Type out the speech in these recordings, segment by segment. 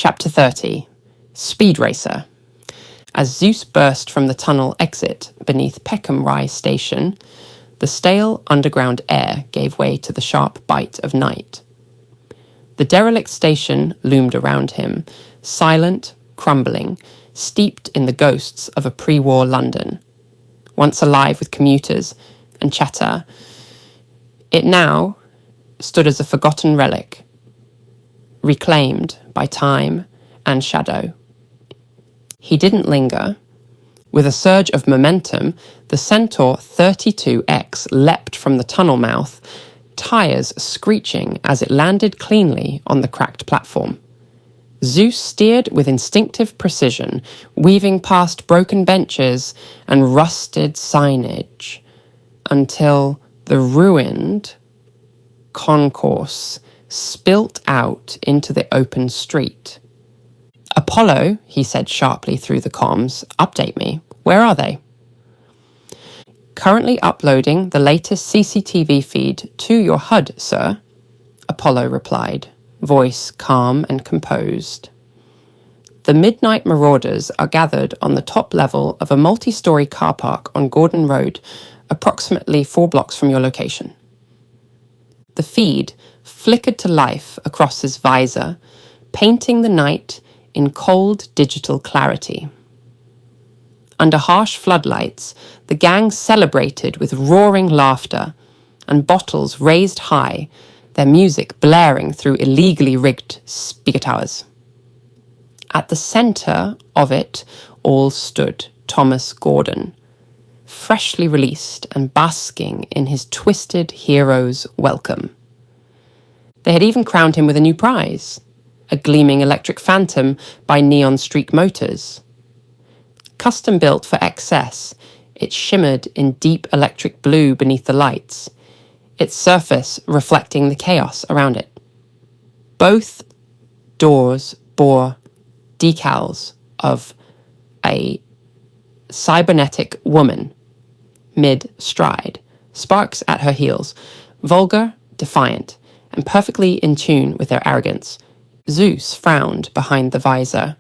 Chapter 30. Speed Racer. As Zeus burst from the tunnel exit beneath Peckham Rise Station, the stale underground air gave way to the sharp bite of night. The derelict station loomed around him, silent, crumbling, steeped in the ghosts of a pre-war London. Once alive with commuters and chatter, it now stood as a forgotten relic, reclaimed by time and shadow. He didn't linger. With a surge of momentum, the Centaur 32X leapt from the tunnel mouth, tires screeching as it landed cleanly on the cracked platform. Zeus steered with instinctive precision, weaving past broken benches and rusted signage, until the ruined concourse spilt out into the open street. "Apollo," he said sharply through the comms, "update me. Where are they?" "Currently uploading the latest CCTV feed to your HUD, sir," Apollo replied, voice calm and composed. "The midnight marauders are gathered on the top level of a multi-storey car park on Gordon Road, approximately 4 blocks from your location." The feed flickered to life across his visor, painting the night in cold digital clarity. Under harsh floodlights, the gang celebrated with roaring laughter and bottles raised high, their music blaring through illegally rigged speaker towers. At the centre of it all stood Thomas Gordon, freshly released and basking in his twisted hero's welcome. They had even crowned him with a new prize, a gleaming electric Phantom by Neon Streak Motors. Custom built for excess, it shimmered in deep electric blue beneath the lights, its surface reflecting the chaos around it. Both doors bore decals of a cybernetic woman, mid-stride, sparks at her heels, vulgar, defiant, and perfectly in tune with their arrogance. Zeus frowned behind the visor.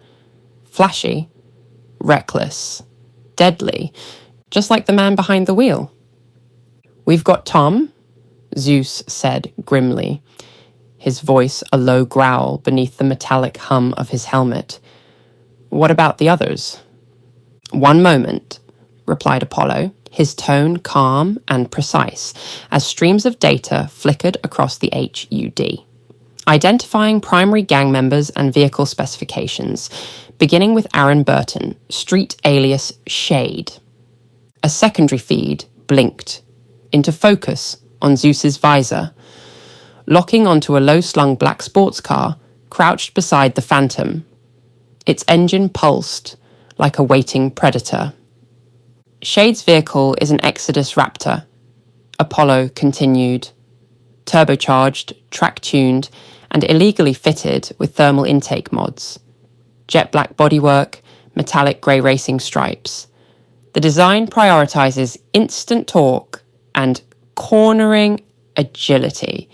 Flashy, reckless, deadly, just like the man behind the wheel. "We've got Tom," Zeus said grimly, his voice a low growl beneath the metallic hum of his helmet. "What about the others?" "One moment," replied Apollo, his tone calm and precise, as streams of data flickered across the HUD. Identifying primary gang members and vehicle specifications, beginning with Aaron Burton, street alias Shade. A secondary feed blinked into focus on Zeus's visor, locking onto a low-slung black sports car crouched beside the Phantom. Its engine pulsed like a waiting predator. "Shade's vehicle is an Exodus Raptor," Apollo continued. "Turbocharged, track-tuned, and illegally fitted with thermal intake mods. Jet black bodywork, metallic grey racing stripes. The design prioritizes instant torque and cornering agility.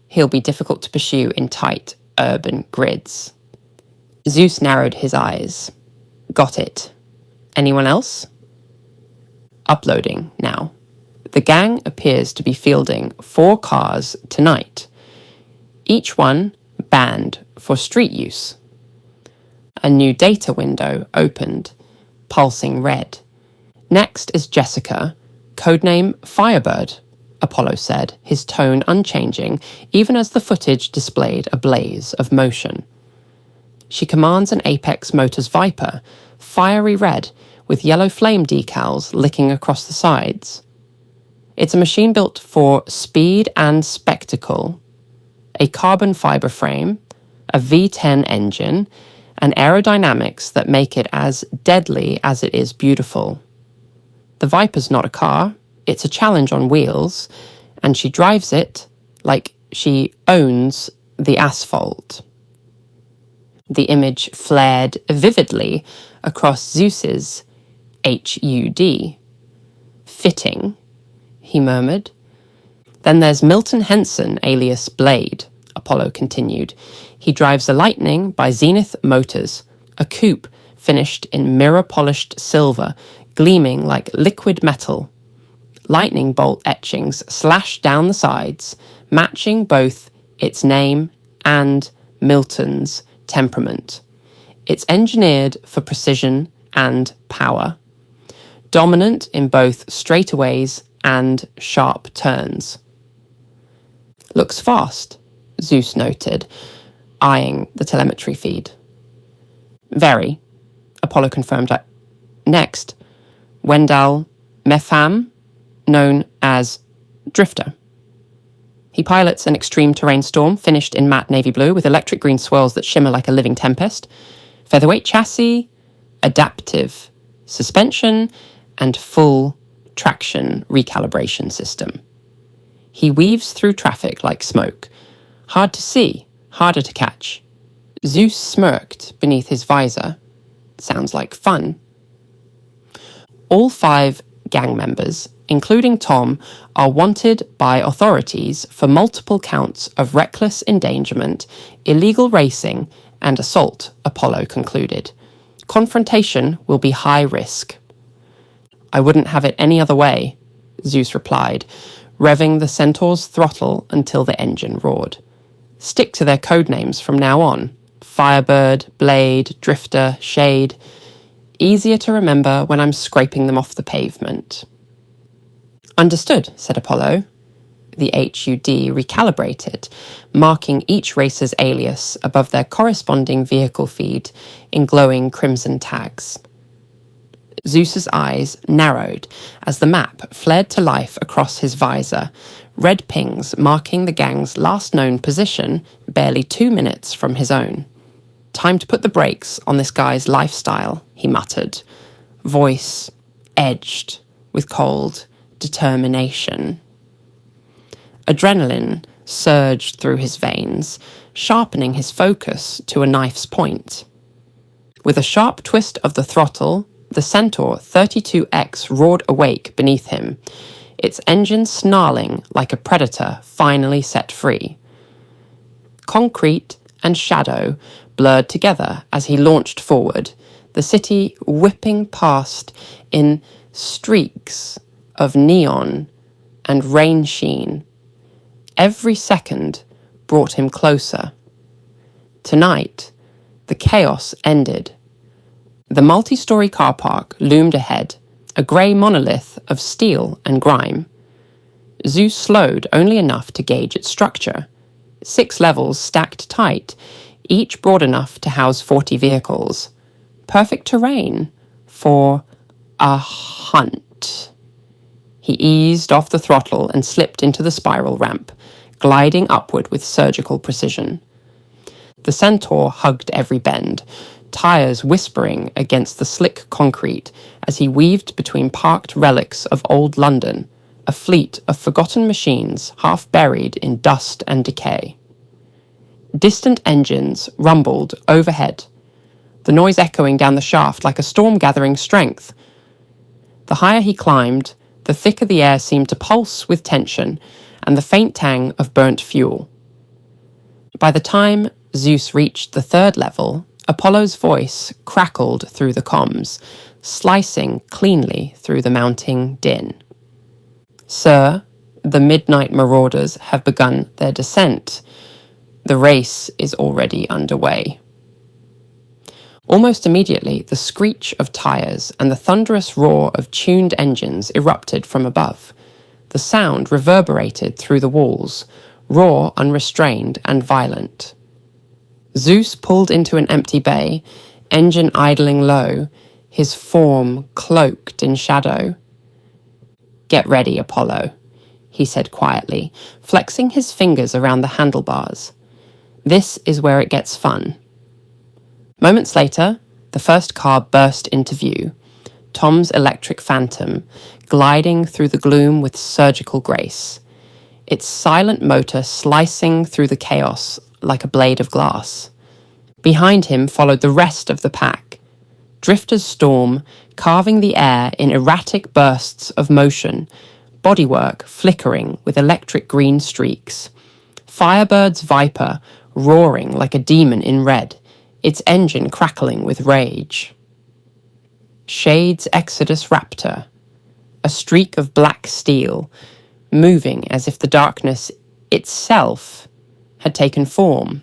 He'll be difficult to pursue in tight urban grids." Zeus narrowed his eyes. "Got it. Anyone else?" "Uploading now. The gang appears to be fielding 4 cars tonight, each one banned for street use." A new data window opened, pulsing red. "Next is Jessica, codename Firebird," Apollo said, his tone unchanging, even as the footage displayed a blaze of motion. "She commands an Apex Motors Viper, fiery red, with yellow flame decals licking across the sides. It's a machine built for speed and spectacle. A carbon fiber frame, a V10 engine, and aerodynamics that make it as deadly as it is beautiful. The Viper's not a car, it's a challenge on wheels, and she drives it like she owns the asphalt." The image flared vividly across Zeus's HUD. "Fitting," he murmured. "Then there's Milton Henson, alias Blade," Apollo continued. He drives the Lightning by Zenith Motors, a coupe finished in mirror-polished silver, gleaming like liquid metal. Lightning bolt etchings slash down the sides, matching both its name and Milton's temperament. It's engineered for precision and power, dominant in both straightaways and sharp turns. Looks fast, Zeus noted, eyeing the telemetry feed. Very, Apollo confirmed. Next, Wendell Mepham, known as Drifter. He pilots an extreme terrain storm finished in matte navy blue with electric green swirls that shimmer like a living tempest, featherweight chassis, adaptive suspension, and full traction recalibration system. He weaves through traffic like smoke. Hard to see, harder to catch. Zeus smirked beneath his visor. Sounds like fun. All 5 gang members, including Tom, are wanted by authorities for multiple counts of reckless endangerment, illegal racing, and assault, Apollo concluded. Confrontation will be high risk. I wouldn't have it any other way, Zeus replied, revving the Centaur's throttle until the engine roared. Stick to their code names from now on. Firebird, Blade, Drifter, Shade. Easier to remember when I'm scraping them off the pavement. Understood, said Apollo. The HUD recalibrated, marking each racer's alias above their corresponding vehicle feed in glowing crimson tags. Zeus's eyes narrowed as the map flared to life across his visor, red pings marking the gang's last known position barely 2 minutes from his own. Time to put the brakes on this guy's lifestyle, he muttered, voice edged with cold determination. Adrenaline surged through his veins, sharpening his focus to a knife's point. With a sharp twist of the throttle, the Centaur 32X roared awake beneath him, its engine snarling like a predator finally set free. Concrete and shadow blurred together as he launched forward, the city whipping past in streaks of neon and rain sheen. Every second brought him closer. Tonight, the chaos ended. The multi-story car park loomed ahead, a grey monolith of steel and grime. Zeus slowed only enough to gauge its structure. 6 levels stacked tight, each broad enough to house 40 vehicles. Perfect terrain for a hunt. He eased off the throttle and slipped into the spiral ramp, gliding upward with surgical precision. The Centaur hugged every bend, tires whispering against the slick concrete as he weaved between parked relics of old London, a fleet of forgotten machines half buried in dust and decay. Distant engines rumbled overhead, the noise echoing down the shaft like a storm gathering strength. The higher he climbed, the thicker the air seemed to pulse with tension and the faint tang of burnt fuel. By the time Zeus reached the 3rd level, Apollo's voice crackled through the comms, slicing cleanly through the mounting din. Sir, the midnight marauders have begun their descent. The race is already underway. Almost immediately, the screech of tires and the thunderous roar of tuned engines erupted from above. The sound reverberated through the walls, raw, unrestrained, and violent. Zeus pulled into an empty bay, engine idling low, his form cloaked in shadow. Get ready, Apollo, he said quietly, flexing his fingers around the handlebars. This is where it gets fun. Moments later, the first car burst into view, Tom's electric Phantom, gliding through the gloom with surgical grace, its silent motor slicing through the chaos like a blade of glass. Behind him followed the rest of the pack, Drifter's Storm carving the air in erratic bursts of motion, bodywork flickering with electric green streaks. Firebird's Viper roaring like a demon in red, its engine crackling with rage. Shade's Exodus Raptor, a streak of black steel, moving as if the darkness itself had taken form,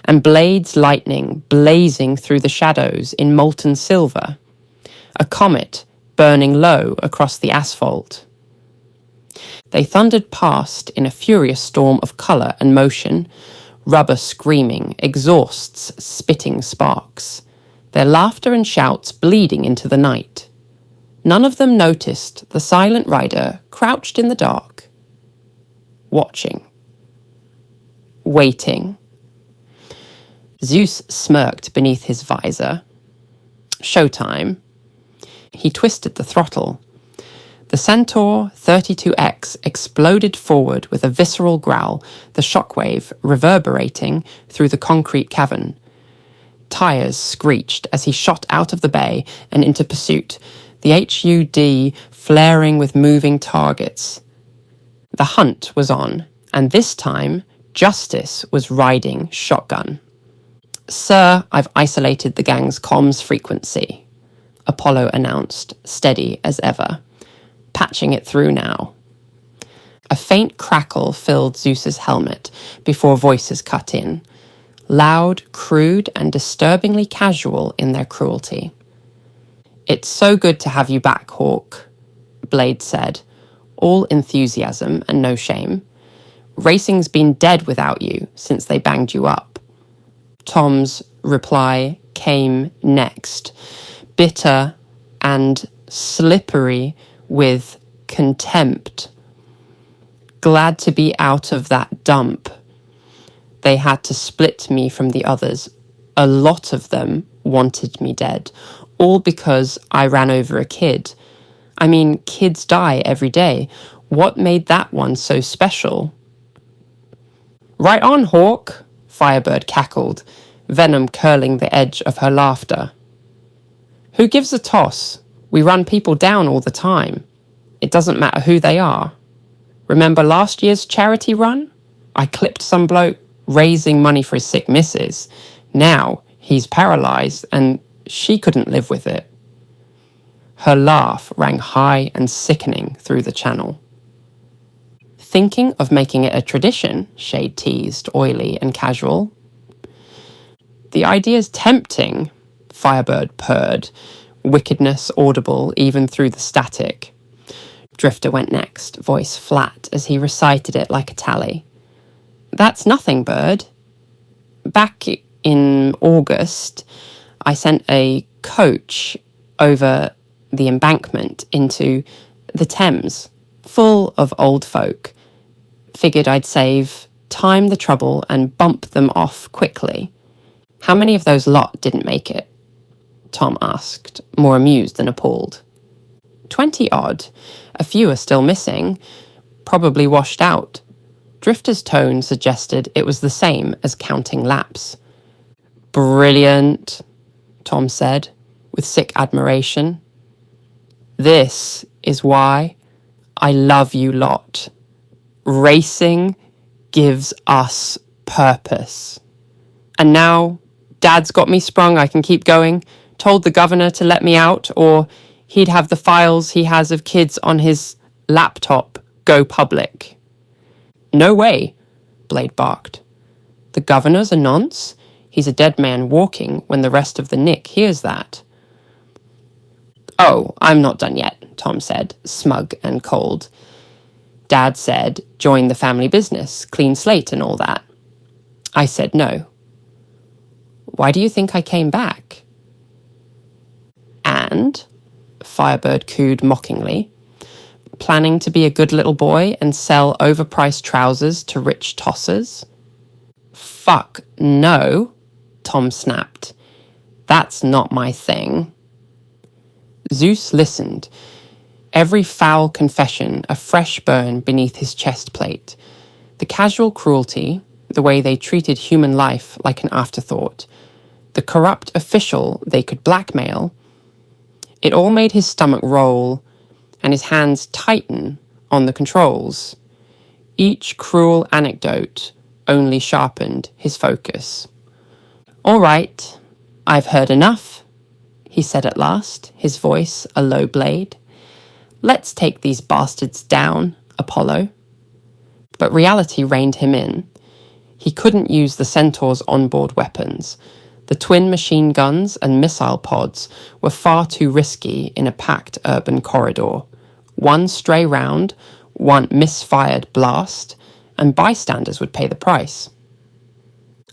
and Blade's lightning blazing through the shadows in molten silver, a comet burning low across the asphalt. They thundered past in a furious storm of colour and motion, rubber screaming, exhausts spitting sparks, their laughter and shouts bleeding into the night. None of them noticed the silent rider crouched in the dark, watching, waiting. Zeus smirked beneath his visor. Showtime. He twisted the throttle. The Centaur 32X exploded forward with a visceral growl, the shockwave reverberating through the concrete cavern. Tires screeched as he shot out of the bay and into pursuit, the HUD flaring with moving targets. The hunt was on, and this time, justice was riding shotgun. "Sir, I've isolated the gang's comms frequency," Apollo announced, steady as ever. "Patching it through now." A faint crackle filled Zeus's helmet before voices cut in, loud, crude, and disturbingly casual in their cruelty. "It's so good to have you back, Hawk," Blade said, all enthusiasm and no shame. "Racing's been dead without you since they banged you up." Tom's reply came next, bitter and slippery with contempt. "Glad to be out of that dump. They had to split me from the others. A lot of them wanted me dead, all because I ran over a kid. I mean, kids die every day. What made that one so special?" "Right on, Hawk," Firebird cackled, venom curling the edge of her laughter. "Who gives a toss? We run people down all the time. It doesn't matter who they are. Remember last year's charity run? I clipped some bloke raising money for his sick missus. Now he's paralysed and she couldn't live with it." Her laugh rang high and sickening through the channel. "Thinking of making it a tradition?" Shade teased, oily and casual. "The idea's tempting," Firebird purred, wickedness audible even through the static. Drifter went next, voice flat as he recited it like a tally. "That's nothing, Bird. Back in August, I sent a coach over the embankment into the Thames, full of old folk. Figured I'd save time the trouble and bump them off quickly. How many of those lot didn't make it?" Tom asked, more amused than appalled. 20 odd. A few are still missing, probably washed out. Drifter's tone suggested it was the same as counting laps. "Brilliant," Tom said, with sick admiration. "This is why I love you lot. Racing gives us purpose. And now Dad's got me sprung, I can keep going. Told the governor to let me out, or he'd have the files he has of kids on his laptop go public." "No way," Blade barked. "The governor's a nonce? He's a dead man walking when the rest of the Nick hears that." "Oh, I'm not done yet," Tom said, smug and cold. "Dad said, join the family business, clean slate and all that. I said no. Why do you think I came back?" "And," Firebird cooed mockingly, "planning to be a good little boy and sell overpriced trousers to rich tossers?" "Fuck no," Tom snapped. "That's not my thing." Zeus listened, every foul confession a fresh burn beneath his chest plate. The casual cruelty, the way they treated human life like an afterthought, the corrupt official they could blackmail, it all made his stomach roll and his hands tighten on the controls. Each cruel anecdote only sharpened his focus. "All right, I've heard enough," he said at last, his voice a low blade. "Let's take these bastards down, Apollo." But reality reined him in. He couldn't use the Centaur's onboard weapons. The twin machine guns and missile pods were far too risky in a packed urban corridor. One stray round, one misfired blast, and bystanders would pay the price.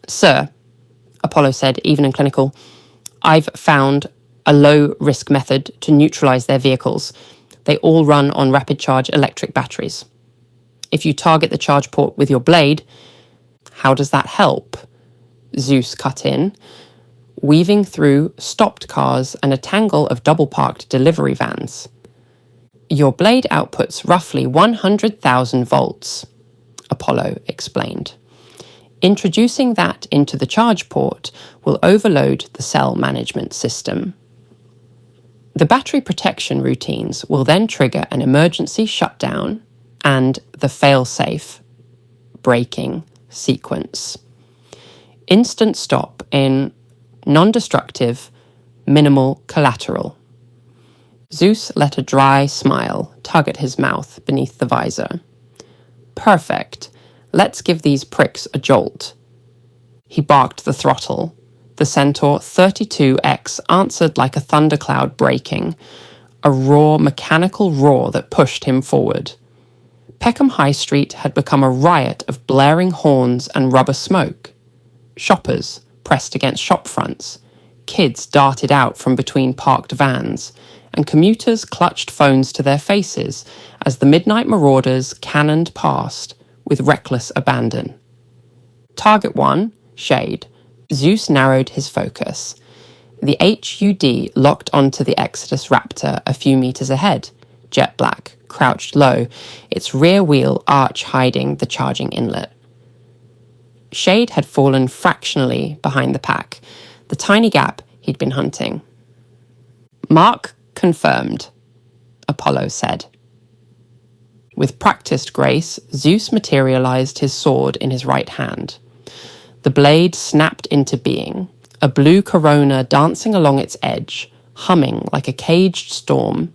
"Sir," Apollo said, even and clinical, "I've found a low-risk method to neutralize their vehicles. They all run on rapid-charge electric batteries. If you target the charge port with your blade..." "How does that help?" Zeus cut in, weaving through stopped cars and a tangle of double-parked delivery vans. "Your blade outputs roughly 100,000 volts, Apollo explained. "Introducing that into the charge port will overload the cell management system. The battery protection routines will then trigger an emergency shutdown and the fail-safe braking sequence. Instant stop in non-destructive, minimal collateral." Zeus let a dry smile tug at his mouth beneath the visor. "Perfect. Let's give these pricks a jolt." He barked the throttle. The Centaur 32X answered like a thundercloud breaking, a raw mechanical roar that pushed him forward. Peckham High Street had become a riot of blaring horns and rubber smoke. Shoppers pressed against shop fronts, kids darted out from between parked vans, and commuters clutched phones to their faces as the midnight marauders cannoned past with reckless abandon. Target 1, Shade. Zeus narrowed his focus. The HUD locked onto the Exodus Raptor a few meters ahead, jet black, crouched low, its rear wheel arch hiding the charging inlet. Shade had fallen fractionally behind the pack, the tiny gap he'd been hunting. "Mark confirmed," Apollo said. With practiced grace, Zeus materialized his sword in his right hand. The blade snapped into being, a blue corona dancing along its edge, humming like a caged storm.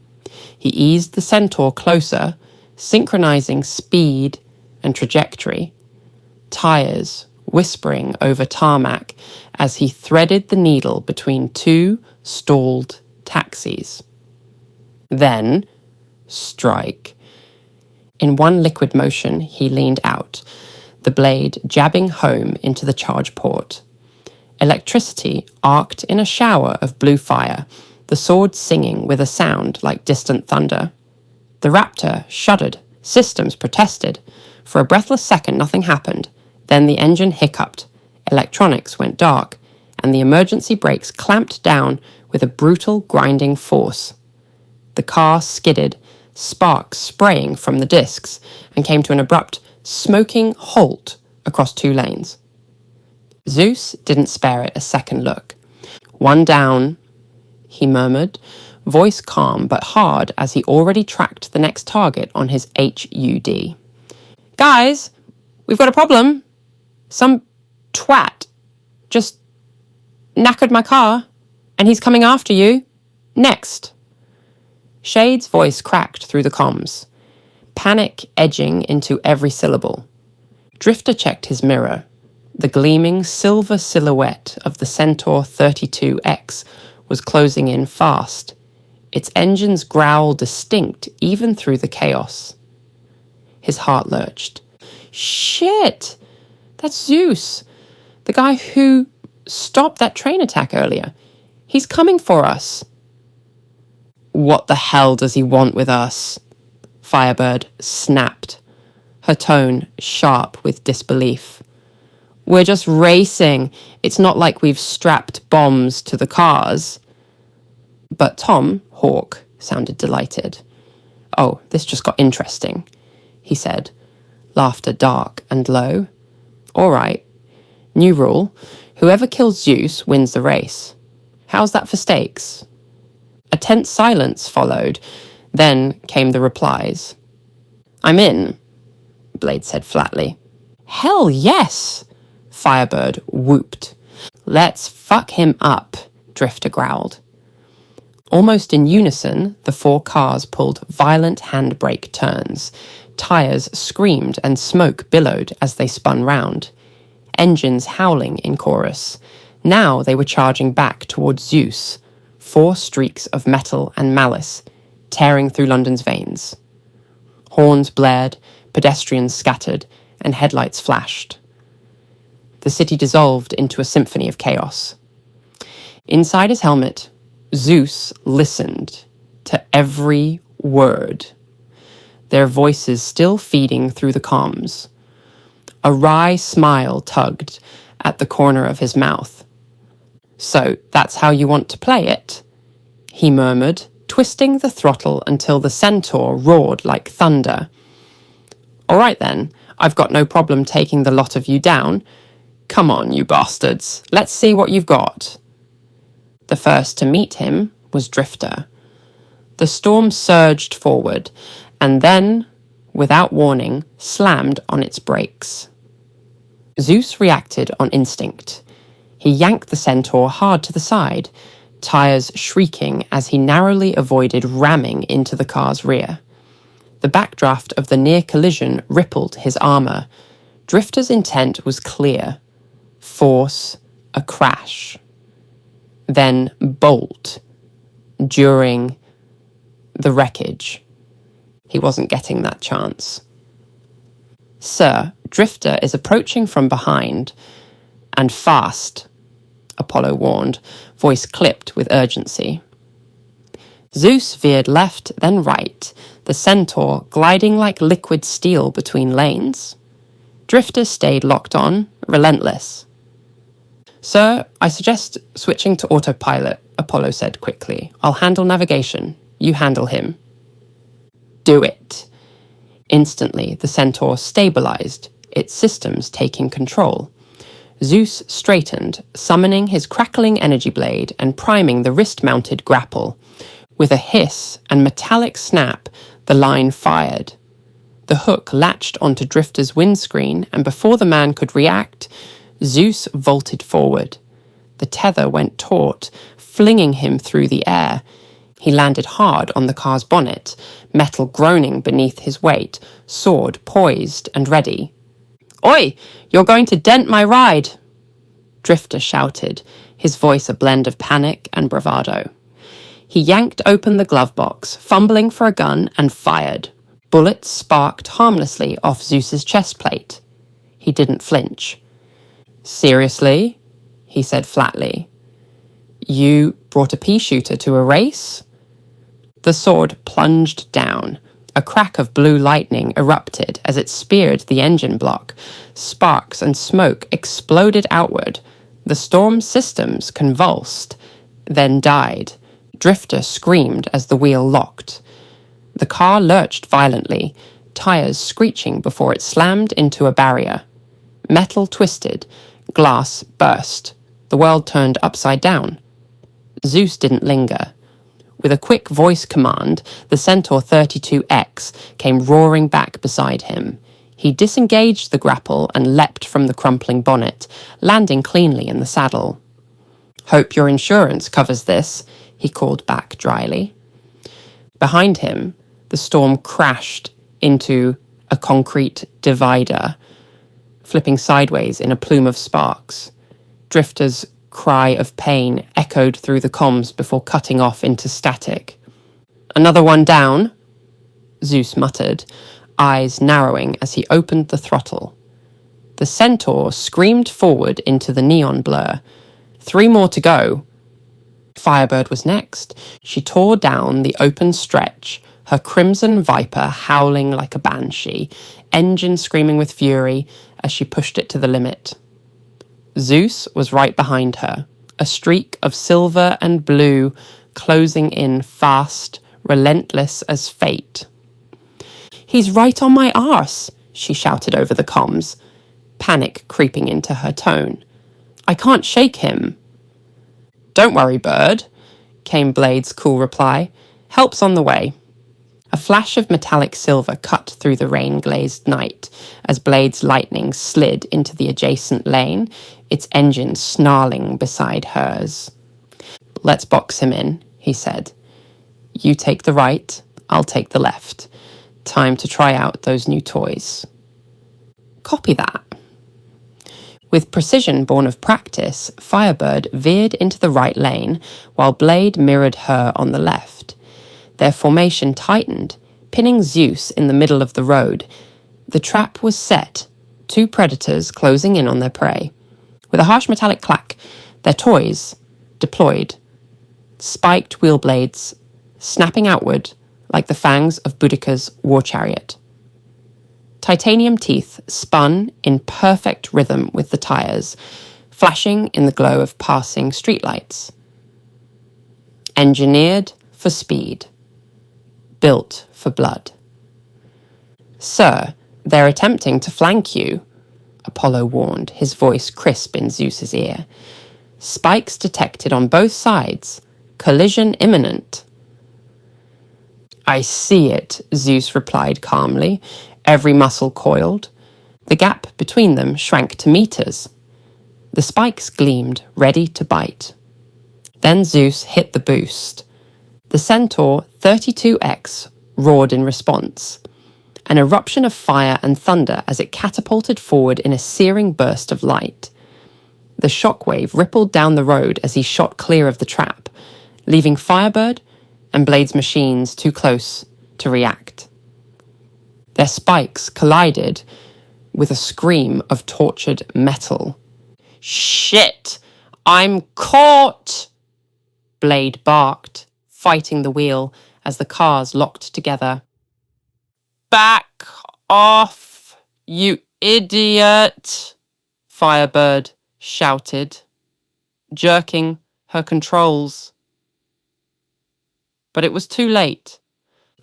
He eased the Centaur closer, synchronizing speed and trajectory. Tires whispering over tarmac as he threaded the needle between two stalled taxis. Then, strike. In one liquid motion, he leaned out, the blade jabbing home into the charge port. Electricity arced in a shower of blue fire, the sword singing with a sound like distant thunder. The Raptor shuddered, systems protested. For a breathless second, nothing happened. Then the engine hiccuped, electronics went dark, and the emergency brakes clamped down with a brutal grinding force. The car skidded, sparks spraying from the discs, and came to an abrupt, smoking halt across two lanes. Zeus didn't spare it a second look. "One down," he murmured, voice calm but hard as he already tracked the next target on his HUD. "Guys, we've got a problem. Some twat just knackered my car, and he's coming after you. Next." Shade's voice cracked through the comms, panic edging into every syllable. Drifter checked his mirror. The gleaming silver silhouette of the Centaur 32X was closing in fast, its engine's growl distinct even through the chaos. His heart lurched. "Shit! That's Zeus, the guy who stopped that train attack earlier. He's coming for us." "What the hell does he want with us?" Firebird snapped, her tone sharp with disbelief. "We're just racing. It's not like we've strapped bombs to the cars." But Tom Hawke sounded delighted. "Oh, this just got interesting," he said, laughter dark and low. "All right. New rule. Whoever kills Zeus wins the race. How's that for stakes?" A tense silence followed. Then came the replies. "I'm in," Blade said flatly. Hell yes, Firebird whooped. Let's fuck him up, Drifter growled. Almost in unison, the 4 cars pulled violent handbrake turns. Tires screamed and smoke billowed as they spun round. Engines howling in chorus. Now they were charging back towards Zeus, 4 streaks of metal and malice, tearing through London's veins. Horns blared, pedestrians scattered, and headlights flashed. The city dissolved into a symphony of chaos. Inside his helmet, Zeus listened to every word, their voices still feeding through the comms. A wry smile tugged at the corner of his mouth. So that's how you want to play it? He murmured, twisting the throttle until the centaur roared like thunder. All right then, I've got no problem taking the lot of you down. Come on, you bastards, let's see what you've got. The first to meet him was Drifter. The storm surged forward, and then, without warning, slammed on its brakes. Zeus reacted on instinct. He yanked the centaur hard to the side, tires shrieking as he narrowly avoided ramming into the car's rear. The backdraft of the near collision rippled his armour. Drifter's intent was clear. Force a crash. Then bolt during the wreckage. He wasn't getting that chance. Sir, Drifter is approaching from behind, and fast, Apollo warned, voice clipped with urgency. Zeus veered left, then right, the centaur gliding like liquid steel between lanes. Drifter stayed locked on, relentless. Sir, I suggest switching to autopilot, Apollo said quickly. I'll handle navigation. You handle him. Do it. Instantly, the centaur stabilized, its systems taking control. Zeus straightened, summoning his crackling energy blade and priming the wrist-mounted grapple. With a hiss and metallic snap, the line fired. The hook latched onto Drifter's windscreen, and before the man could react, Zeus vaulted forward. The tether went taut, flinging him through the air. He landed hard on the car's bonnet, metal groaning beneath his weight, sword poised and ready. Oi! You're going to dent my ride! Drifter shouted, his voice a blend of panic and bravado. He yanked open the glove box, fumbling for a gun, and fired. Bullets sparked harmlessly off Zeus's chest plate. He didn't flinch. Seriously? He said flatly. You brought a pea shooter to a race? The sword plunged down. A crack of blue lightning erupted as it speared the engine block. Sparks and smoke exploded outward. The storm's systems convulsed, then died. Drifter screamed as the wheel locked. The car lurched violently, tires screeching before it slammed into a barrier. Metal twisted, glass burst. The world turned upside down. Zeus didn't linger. With a quick voice command, the Centaur 32X came roaring back beside him. He disengaged the grapple and leapt from the crumpling bonnet, landing cleanly in the saddle. Hope your insurance covers this, he called back dryly. Behind him, the storm crashed into a concrete divider, flipping sideways in a plume of sparks. Drifter's cry of pain echoed through the comms before cutting off into static. Another one down, Zeus muttered, eyes narrowing as he opened the throttle. The Centaur screamed forward into the neon blur. 3 more to go. Firebird was next. She tore down the open stretch, her crimson viper howling like a banshee, engine screaming with fury as she pushed it to the limit. Zeus was right behind her, a streak of silver and blue closing in fast, relentless as fate. He's right on my arse, she shouted over the comms, panic creeping into her tone. I can't shake him. Don't worry, bird, came Blade's cool reply. Help's on the way. A flash of metallic silver cut through the rain-glazed night as Blade's lightning slid into the adjacent lane, its engine snarling beside hers. "Let's box him in," he said. "You take the right, I'll take the left. Time to try out those new toys." Copy that. With precision born of practice, Firebird veered into the right lane, while Blade mirrored her on the left. Their formation tightened, pinning Zeus in the middle of the road. The trap was set, two predators closing in on their prey. With a harsh metallic clack, their toys deployed, spiked wheel blades snapping outward like the fangs of Boudica's war chariot. Titanium teeth spun in perfect rhythm with the tires, flashing in the glow of passing streetlights. Engineered for speed. Built for blood. "Sir, they're attempting to flank you," Apollo warned, his voice crisp in Zeus's ear. "Spikes detected on both sides. Collision imminent." "I see it," Zeus replied calmly, every muscle coiled. The gap between them shrank to meters. The spikes gleamed, ready to bite. Then Zeus hit the boost. The Centaur 32X roared in response, an eruption of fire and thunder as it catapulted forward in a searing burst of light. The shockwave rippled down the road as he shot clear of the trap, leaving Firebird and Blade's machines too close to react. Their spikes collided with a scream of tortured metal. "Shit! I'm caught!" Blade barked, fighting the wheel as the cars locked together. "Back off, you idiot!" Firebird shouted, jerking her controls. But it was too late.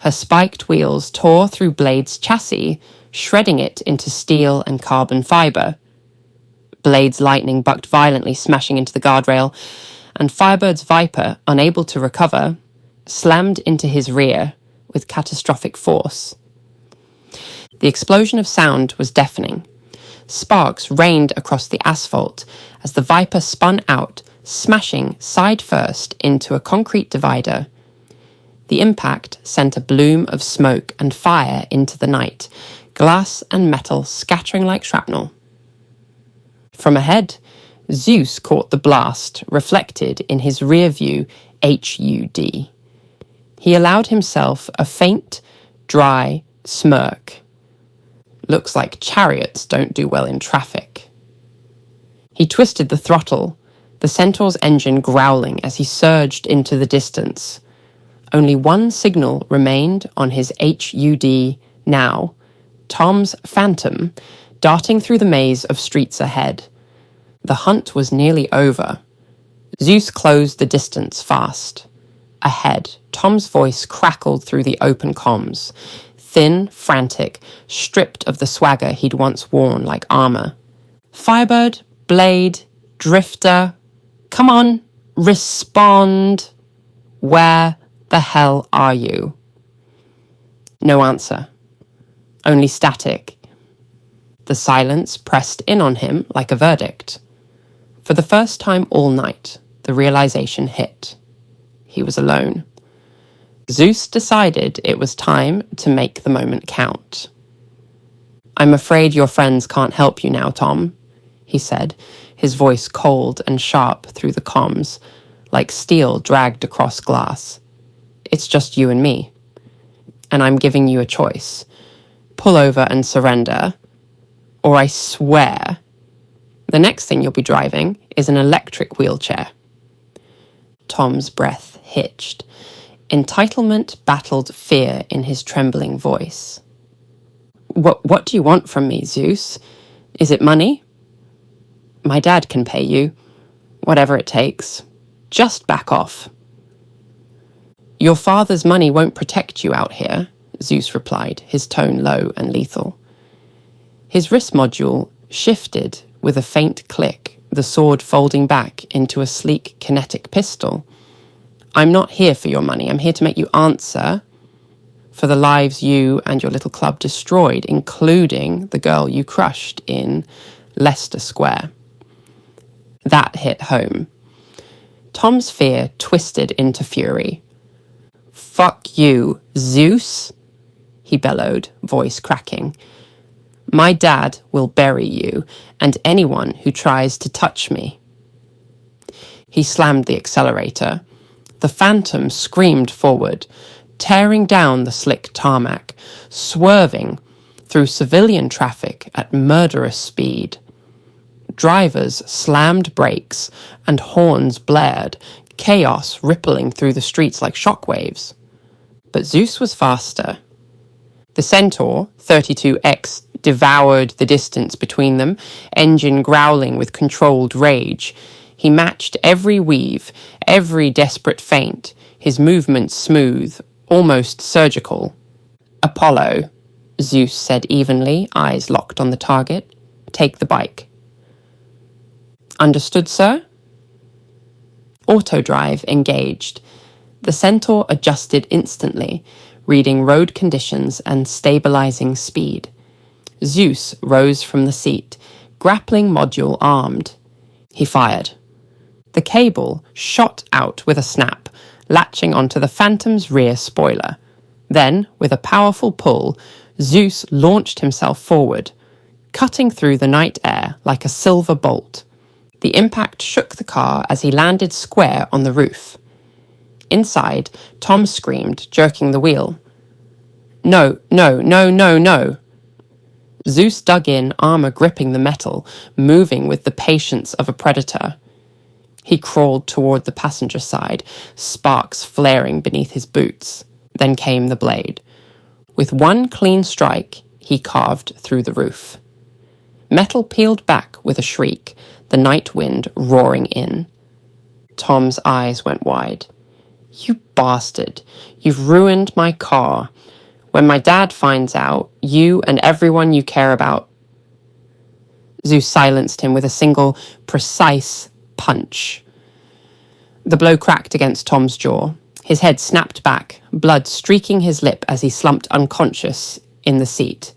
Her spiked wheels tore through Blade's chassis, shredding it into steel and carbon fiber. Blade's lightning bucked violently, smashing into the guardrail, and Firebird's Viper, unable to recover, slammed into his rear with catastrophic force. The explosion of sound was deafening. Sparks rained across the asphalt as the Viper spun out, smashing side first into a concrete divider. The impact sent a bloom of smoke and fire into the night, glass and metal scattering like shrapnel. From ahead, Zeus caught the blast reflected in his rear-view HUD. He allowed himself a faint, dry smirk. "Looks like chariots don't do well in traffic." He twisted the throttle, the Centaur's engine growling as he surged into the distance. Only one signal remained on his HUD now, Tom's Phantom, darting through the maze of streets ahead. The hunt was nearly over. Zeus closed the distance fast. Ahead, Tom's voice crackled through the open comms, thin, frantic, stripped of the swagger he'd once worn like armor. "Firebird, Blade, Drifter, come on, respond. Where the hell are you?" No answer. Only static. The silence pressed in on him like a verdict. For the first time all night, the realization hit. He was alone. Zeus decided it was time to make the moment count. "I'm afraid your friends can't help you now, Tom," he said, his voice cold and sharp through the comms, like steel dragged across glass. "It's just you and me. And I'm giving you a choice. Pull over and surrender, or I swear the next thing you'll be driving is an electric wheelchair." Tom's breath hitched. Entitlement battled fear in his trembling voice. What do you want from me, Zeus? Is it money? My dad can pay you. Whatever it takes. Just back off." "Your father's money won't protect you out here," Zeus replied, his tone low and lethal. His wrist module shifted with a faint click, the sword folding back into a sleek kinetic pistol. "I'm not here for your money. I'm here to make you answer." for the lives you and your little club destroyed, including the girl you crushed in Leicester Square. That hit home. Tom's fear twisted into fury. "Fuck you, Zeus," he bellowed, voice cracking. "My dad will bury you and anyone who tries to touch me." He slammed the accelerator. The Phantom screamed forward, tearing down the slick tarmac, swerving through civilian traffic at murderous speed. Drivers slammed brakes and horns blared, chaos rippling through the streets like shockwaves. But Zeus was faster. The Centaur, 32X, devoured the distance between them, engine growling with controlled rage. He matched every weave, every desperate feint, his movements smooth, almost surgical. "Apollo," Zeus said evenly, eyes locked on the target. "Take the bike." "Understood, sir?" Autodrive engaged. The Centaur adjusted instantly, reading road conditions and stabilizing speed. Zeus rose from the seat, grappling module armed. He fired. The cable shot out with a snap, latching onto the Phantom's rear spoiler. Then, with a powerful pull, Zeus launched himself forward, cutting through the night air like a silver bolt. The impact shook the car as he landed square on the roof. Inside, Tom screamed, jerking the wheel. "No, no, no, no, no." Zeus dug in, armor gripping the metal, moving with the patience of a predator. He crawled toward the passenger side, sparks flaring beneath his boots. Then came the blade. With one clean strike, he carved through the roof. Metal peeled back with a shriek, the night wind roaring in. Tom's eyes went wide. "You bastard. You've ruined my car. When my dad finds out, you and everyone you care about..." Zeus silenced him with a single, precise punch. The blow cracked against Tom's jaw. His head snapped back, blood streaking his lip as he slumped unconscious in the seat.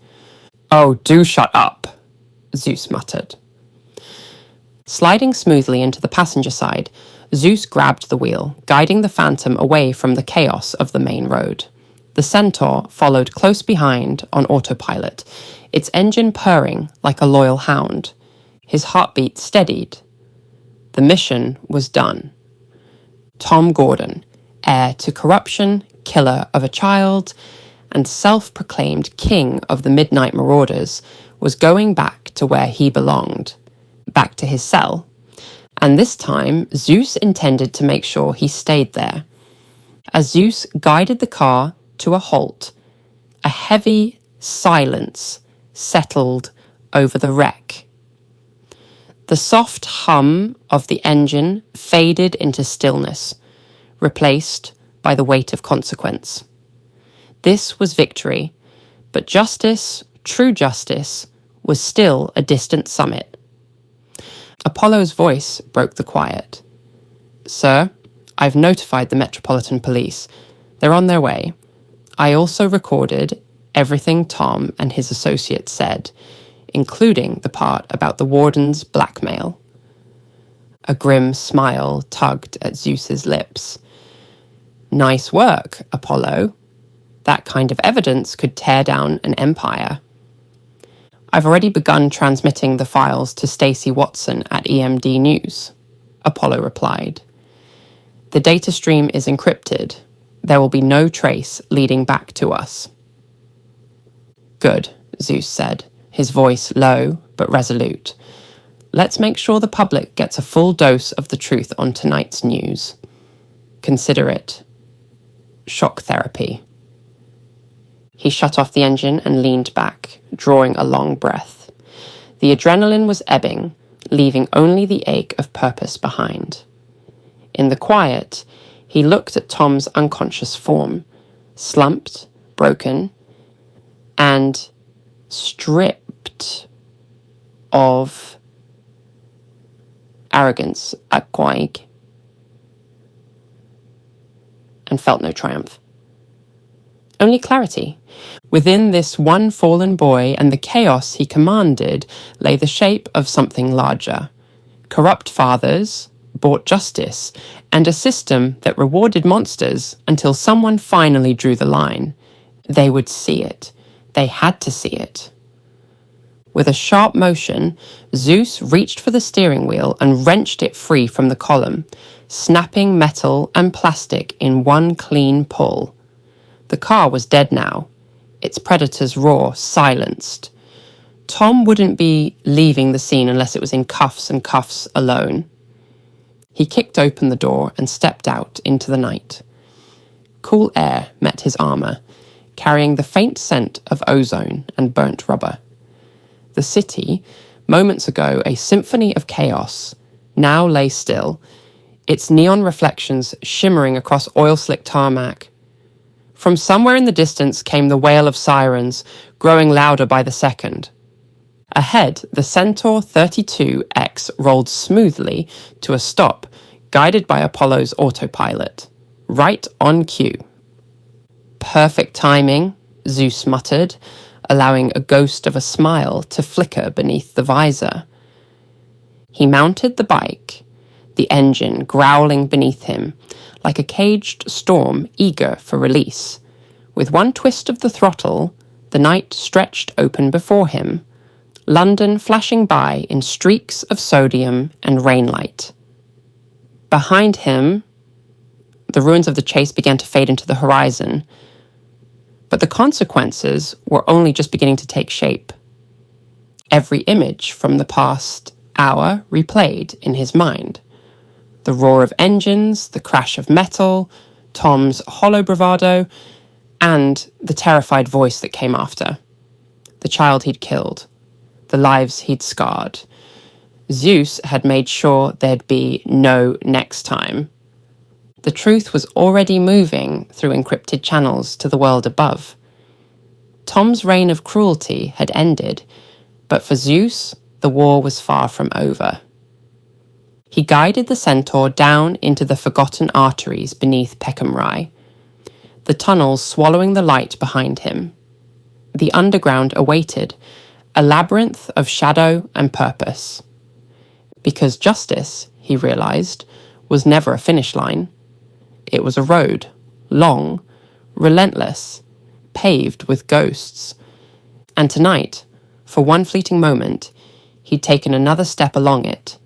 "Oh, do shut up," Zeus muttered. Sliding smoothly into the passenger side, Zeus grabbed the wheel, guiding the Phantom away from the chaos of the main road. The Centaur followed close behind on autopilot, its engine purring like a loyal hound. His heartbeat steadied. The mission was done. Tom Gordon, heir to corruption, killer of a child, and self-proclaimed king of the Midnight Marauders, was going back to where he belonged, back to his cell. And this time, Zeus intended to make sure he stayed there. As Zeus guided the car to a halt, a heavy silence settled over the wreck. The soft hum of the engine faded into stillness, replaced by the weight of consequence. This was victory, but justice, true justice, was still a distant summit. Apollo's voice broke the quiet. "Sir, I've notified the Metropolitan Police. They're on their way. I also recorded everything Tom and his associates said, including the part about the warden's blackmail." A grim smile tugged at Zeus's lips. "Nice work, Apollo. That kind of evidence could tear down an empire." "I've already begun transmitting the files to Stacey Watson at EMD News," Apollo replied. "The data stream is encrypted. There will be no trace leading back to us." "Good," Zeus said, his voice low but resolute. "Let's make sure the public gets a full dose of the truth on tonight's news. Consider it shock therapy." He shut off the engine and leaned back, drawing a long breath. The adrenaline was ebbing, leaving only the ache of purpose behind. In the quiet, he looked at Tom's unconscious form, slumped, broken, and stripped of arrogance at Quaig, and felt no triumph. only clarity. Within this one fallen boy and the chaos he commanded lay the shape of something larger. Corrupt fathers bought justice, and a system that rewarded monsters until someone finally drew the line. They would see it. They had to see it. With a sharp motion, Zeus reached for the steering wheel and wrenched it free from the column, snapping metal and plastic in one clean pull. The car was dead now, its predator's roar silenced. Tom wouldn't be leaving the scene unless it was in cuffs and cuffs alone. He kicked open the door and stepped out into the night. Cool air met his armour, carrying the faint scent of ozone and burnt rubber. The city, moments ago a symphony of chaos, now lay still, its neon reflections shimmering across oil-slick tarmac. From somewhere in the distance came the wail of sirens, growing louder by the second. Ahead, the Centaur 32X rolled smoothly to a stop, guided by Apollo's autopilot, right on cue. Perfect timing, Zeus muttered, allowing a ghost of a smile to flicker beneath the visor. He mounted the bike, the engine growling beneath him, like a caged storm eager for release. With one twist of the throttle, the night stretched open before him, London flashing by in streaks of sodium and rainlight. Behind him, the ruins of the chase began to fade into the horizon, but the consequences were only just beginning to take shape. Every image from the past hour replayed in his mind. The roar of engines, the crash of metal, Tom's hollow bravado, and the terrified voice that came after. The child he'd killed. The lives he'd scarred. Zeus had made sure there'd be no next time. The truth was already moving through encrypted channels to the world above. Tom's reign of cruelty had ended, but for Zeus, the war was far from over. He guided the centaur down into the forgotten arteries beneath Peckham Rye, the tunnels swallowing the light behind him. The underground awaited, a labyrinth of shadow and purpose. Because justice, he realized, was never a finish line. It was a road, long, relentless, paved with ghosts. And tonight, for one fleeting moment, he'd taken another step along it,